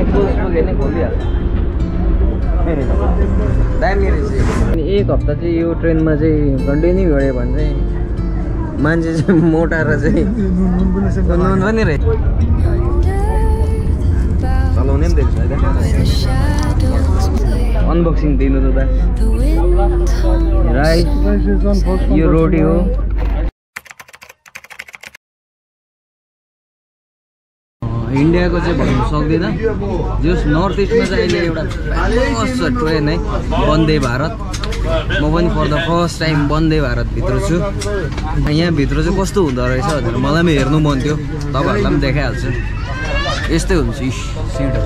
नै खोलिहाल्छ दामी रहेछ। अनि एक हप्ता चाहिँ यो ट्रेनमा चाहिँ कन्टिन्यू गऱ्यो भने चाहिँ मान्छे चाहिँ मोटा र चाहिँ नुन पनि रहेछ। चलाउने पनि देख्छ अनबक्सिङ दिनु त दा राइस यो रोटी हो। इन्डियाको चाहिँ भन्नु सक्दिनँ जस नर्थ इस्टमा चाहिँ अहिले एउटा फेमस छ ट्रेन है वन्दे भारत। म पनि फर द फर्स्ट टाइम वन्दे भारतभित्र छु। यहाँभित्र चाहिँ कस्तो हुँदो रहेछ भनेर मलाई पनि हेर्नु मन थियो, तपाईँहरूलाई पनि देखाइहाल्छु। यस्तै हुन्छ सिटहरू।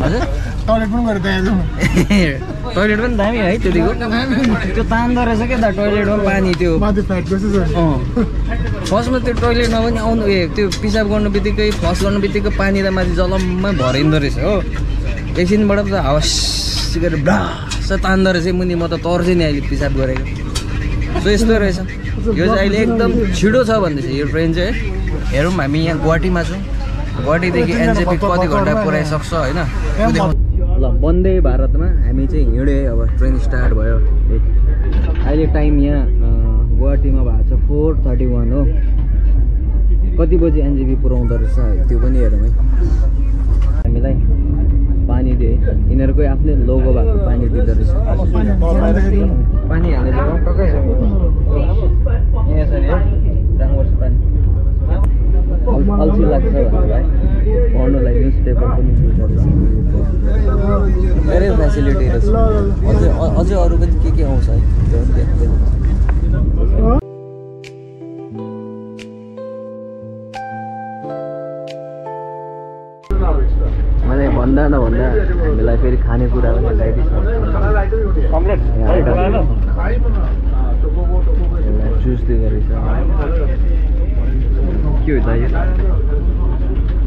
हजुर टोइलेट पनि गरेर त्यहाँ टोइलेट पनि दामी है त्यतिको त्यो तान्दो रहेछ क्या त टोइलेटमा पानी त्यो फर्स्टमा त्यो टोइलेटमा पनि आउनु त्यो पिसाब गर्नु बित्तिकै फ्लस गर्नु बित्तिकै पानी त माथि जलममा भरिँदो रहेछ हो। एकछिनबाट त हावास गरेर ब्रास तान्दो रहेछ मुनि। म त तर्सेँ नि अहिले पिसाब गरेको। सो यस्तो रहेछ यो चाहिँ अहिले एकदम छिटो छ भन्दैछ यो ट्रेन चाहिँ। हेरौँ हामी यहाँ गुवाहाटीमा छौँ, गुवाहाटीदेखि एनजेपी कति घन्टा पुऱ्याइसक्छ होइन। ल वन्दे भारतमा हामी चाहिँ हिँड्यो अब ट्रेन स्टार्ट भयो। अहिले टाइम यहाँ गुवाहाटीमा भएको छ 4:31 हो। कति बजी एनजेपी पुऱ्याउँदो रहेछ त्यो पनि हेरौँ है। हामीलाई पानी दिए यिनीहरूकै आफ्नै लोगो भएको पानी दिँदो रहेछ। पानी हालेर टक्कै छ यहाँ छ नि है राङ्गोर्स पानी। अल्छी लाग्छ भनेर पढ्नुलाई न्युज पेपर पनि पर्छ। धेरै फेसिलिटी रहेछ। अझै अरू पनि के आउँछ है त्यो पनि देख्दैन। मलाई भन्दा नभन्दा हामीलाई फेरि खानेकुरा पनि ल्याइदिन्छ। जुस दिँदो रहेछ। के हो त यो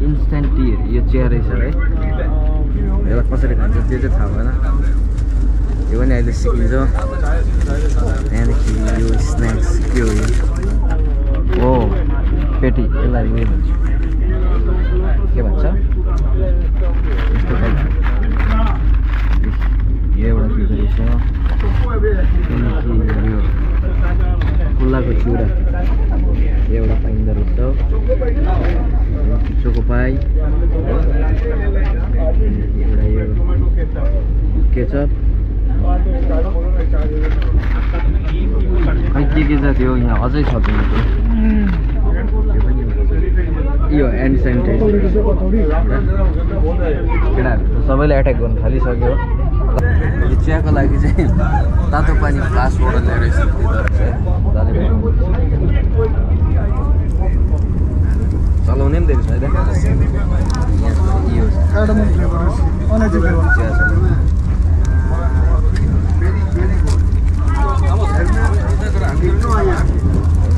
इन्स्ट्यान्ट टी यो चिया रहेछ है। यसलाई कसरी खान्छ त्यो चाहिँ थाहा भएन, यो पनि अहिले सिकिन्छ। त्यहाँदेखि यो स्न्याक्स के हो यो हो पेटी, यसलाई उयो भन्छ के भन्छ यस्तो टाइप यो एउटा दिँदो रहेछ। त्यहाँदेखि यो खुल्लाको चिउरा एउटा पाइँदो रहेछ। चोकोपाई एउटा यो केचप खै के छ त्यो यहाँ अझै छ त्यो पनि यो एन्ड सेनिटाइजर। केटाहरू सबैले एट्याक गर्नु थालिसक्यो। यो चियाको लागि चाहिँ तातो पानी फ्लास्कबाट ल्याएर चलाउने पनि देख्छ है।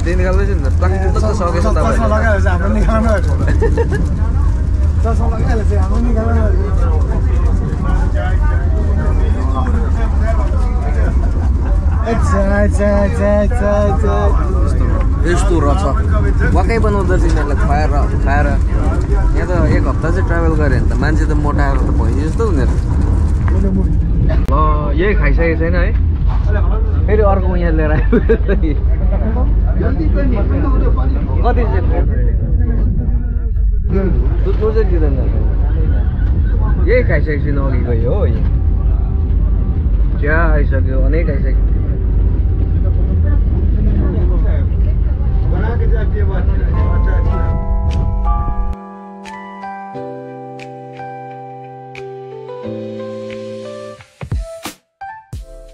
त्यो निकाल्दैछ नि त टक्क सकेछ तपाईँ। यस्तो रहेछ वाक्कै बनाउँदो रहेछ यिनीहरूलाई खुवाएर खाएर। यहाँ त एक हप्ता चाहिँ ट्राभल गऱ्यो भने त मान्छे त मोटाएर त भइदियो जस्तो उनीहरू। ल यही खाइसकेको छैन है, फेरि अर्को यहाँ लिएर आयो। कति दुधको चाहिँ दिँदैन, यही खाइसकेको छैन अघि गयो हो। चिया आइसक्यो, अनेक आइसक्यो।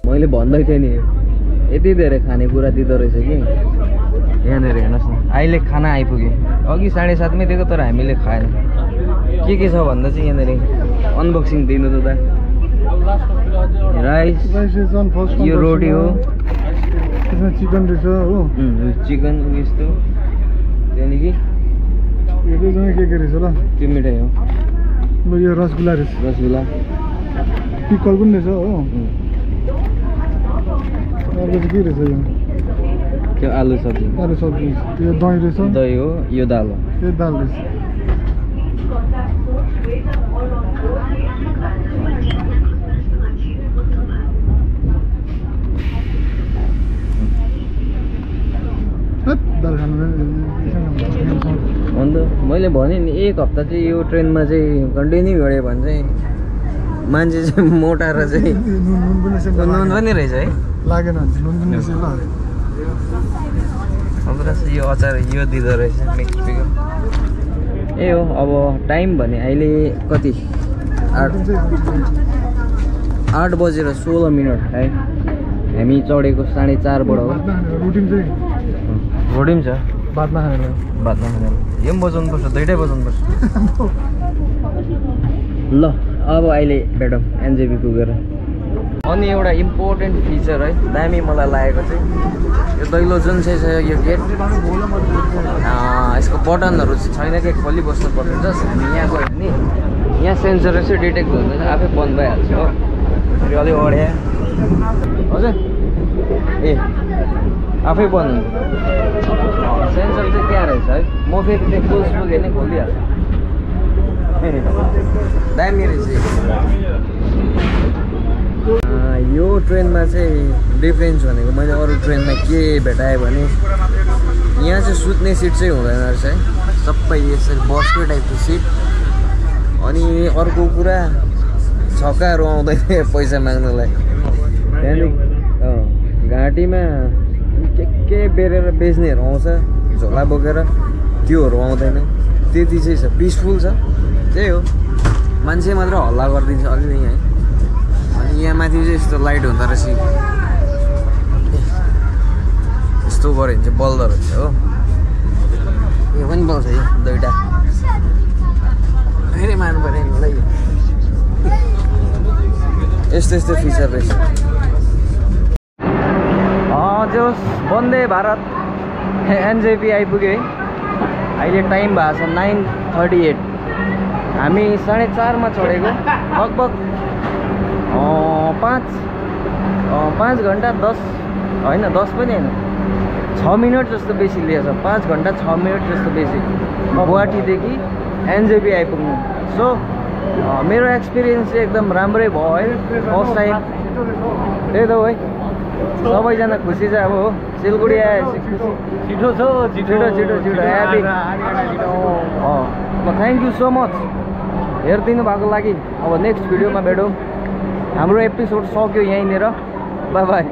मैले भन्दै थिएँ नि यति धेरै खानेकुरा दिँदो रहेछ कि यहाँनिर हेर्नुहोस् न। अहिले खाना आइपुग्यो, अघि 7:30मै दिएको तर हामीले खाएन। के छ भन्दा चाहिँ यहाँनिर अनबक्सिङ दिनु त दा राइस यो रोटी हो। चिकन रहेछ हो, चिकन यस्तो। त्यहाँदेखि के रहेछ ल त्यो मिठाई हो। यो रसगुल्ला रहेछ, रसगुल्ला पिकल पनि रहेछ हो। अर्को चाहिँ के रहेछ यो त्यो आलु सब्जी आलु सब्जी यो दही रहेछ दही हो यो दाल हो यो दाल रहेछ दाल खानु अन्त मैले भने नि एक हप्ता चाहिँ यो ट्रेनमा चाहिँ कन्टिन्यू गऱ्यो भने चाहिँ मान्छे चाहिँ मोटा र चाहिँ नुन पनि रहेछ है लागेन नुन पनि रहेछ ल अब यो अचार यो दिँदो रहेछ मिक्स पिकल ए हो अब टाइम भने अहिले कति 8:16 है हामी चढेको 4:30 बाट हो रोटी पनि छ बादमा खाने यो पनि बजाउनु पर्छ दुइटै बजाउनु पर्छ ल अब अहिले भेटौँ एनजेपी पुगेर अनि एउटा इम्पोर्टेन्ट फिचर है दामी मलाई लागेको चाहिँ यो दैलो जुन चाहिँ छ यो गेट यसको बटनहरू छैन कि खोलिबस्नु पर्छ जस्ट हामी यहाँ गयो भने यहाँ सेन्सर चाहिँ डिटेक्ट हुँदैन आफै बन्द भइहाल्छ हो फेरि अलिक अड्या हजुर ए आफै बन्द हुन्छ सेन्सर चाहिँ त्यहाँ रहेछ है म फेरि त्यो क्लोज पुगेँ नै खोलिहाल्छु दामी रहेछ यो ट्रेनमा चाहिँ डिफ्रेन्स भनेको मैले अरू ट्रेनमा के भेटाएँ भने यहाँ चाहिँ सुत्ने सिट चाहिँ हुँदैन रहेछ है सबै यसरी बसकै टाइपको सिट अनि अर्को कुरा छक्काहरू आउँदैन पैसा माग्नलाई त्यहाँदेखि घाँटीमा के बेरेर बेच्नेहरू आउँछ झोला बोकेर त्योहरू आउँदैन त्यति चाहिँ छ पिसफुल छ त्यही हो मान्छे मात्र हल्ला गरिदिन्छ अलिअलि है अनि यहाँ माथि चाहिँ यस्तो लाइट हुँदो रहेछ यस्तो गऱ्यो भने चाहिँ बल्दो रहेछ हो यो पनि बल्छ है दुइटा फेरि मार्नु पऱ्यो नि यस्तो यस्तो फिचर रहेछ जोस् वन्दे भारत एनजेपी आइपुग्यो है अहिले टाइम भएको छ 9:38 हामी 4:30 चढेको लगभग 5 घन्टा 10 होइन 10 पनि होइन 6 मिनट जस्तो बेसी लिएछ 5 घन्टा 6 मिनट जस्तो बेसी गुवाहाटीदेखि एनजेपी आइपुग्नु सो मेरो एक्सपिरियन्स चाहिँ एकदम राम्रै भयो है फर्स्ट टाइम त्यही त हो है सबैजना खुसी चाहिँ अब हो सिलगढी आएपछि छिटो छ छिटो ह्यापी ल थ्याङ्क यू सो मच हेरिदिनु भएको लागि अब नेक्स्ट भिडियोमा भेटौँ हाम्रो एपिसोड सक्यो यहीँनिर बाई बाई